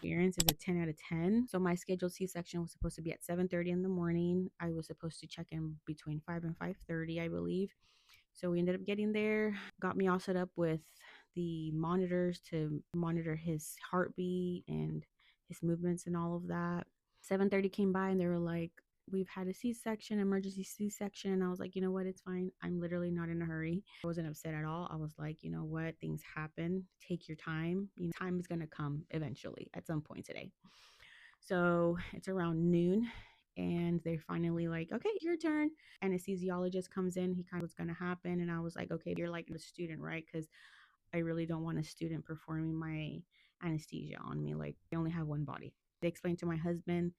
Experience is a 10 out of 10. So my scheduled C-section was supposed to be at 7:30 in the morning. I was supposed to check in between 5 and 5:30, I believe. So we ended up getting there, got me all set up with the monitors to monitor his heartbeat and his movements and all of that. 7:30 came by and they were like, we've had a C-section, emergency C-section. And I was like, you know what? It's fine. I'm literally not in a hurry. I wasn't upset at all. I was like, you know what? Things happen. Take your time. You know, time is going to come eventually at some point today. So it's around noon and they're finally like, okay, your turn. Anesthesiologist comes in. He kind of what's going to happen. And I was like, okay, you're like the student, right? Because I really don't want a student performing my anesthesia on me. Like, I only have one body. They explained to my husband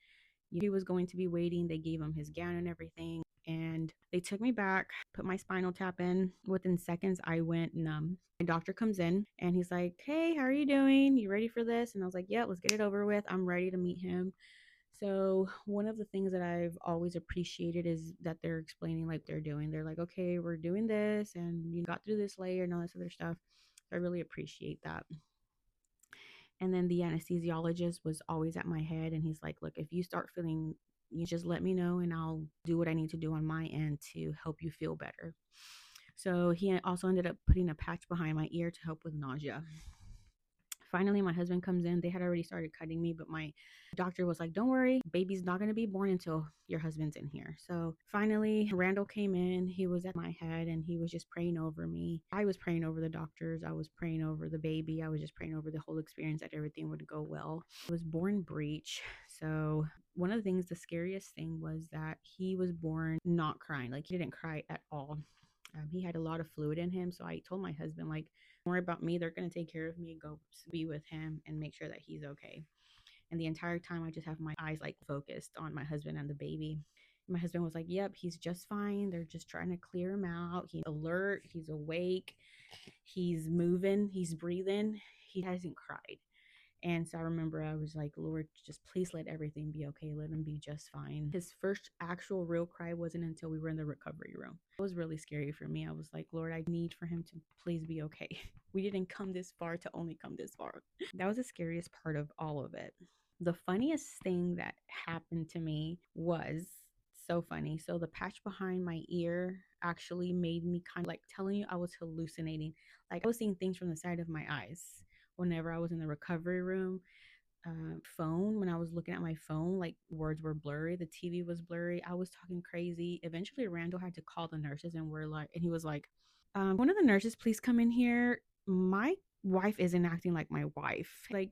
he was going to be waiting. They gave him his gown and everything. And they took me back, put my spinal tap in. Within seconds, I went numb. My doctor comes in and he's like, hey, how are you doing? You ready for this? And I was like, yeah, let's get it over with. I'm ready to meet him. So one of the things that I've always appreciated is that they're explaining like they're doing. They're like, okay, we're doing this and you got through this layer and all this other stuff. So I really appreciate that. And then the anesthesiologist was always at my head and he's like, look, if you start feeling, you just let me know and I'll do what I need to do on my end to help you feel better. So he also ended up putting a patch behind my ear to help with nausea. Finally, my husband comes in. They had already started cutting me, but my doctor was like, don't worry, baby's not going to be born until your husband's in here. So finally, Randall came in. He was at my head and he was just praying over me. I was praying over the doctors. I was praying over the baby. I was just praying over the whole experience that everything would go well. I was born breech. So one of the things, the scariest thing was that he was born not crying. Like he didn't cry at all. He had a lot of fluid in him. So I told my husband, like, don't worry about me. They're going to take care of me. Go be with him and make sure that he's okay. And the entire time, I just have my eyes like focused on my husband and the baby. My husband was like, yep, he's just fine. They're just trying to clear him out. He's alert. He's awake. He's moving. He's breathing. He hasn't cried. And so I remember I was like, Lord, just please let everything be okay. Let him be just fine. His first actual real cry wasn't until we were in the recovery room. It was really scary for me. I was like, Lord, I need for him to please be okay. We didn't come this far to only come this far. That was the scariest part of all of it. The funniest thing that happened to me was so funny. So the patch behind my ear actually made me kind of like telling you I was hallucinating. Like I was seeing things from the side of my eyes whenever I was in the recovery room. Phone, when I was looking at my phone, like words were blurry, the TV was blurry, I was talking crazy. Eventually Randall had to call the nurses and we're like, and he was like, one of the nurses, please come in here. My wife isn't acting like my wife. Like,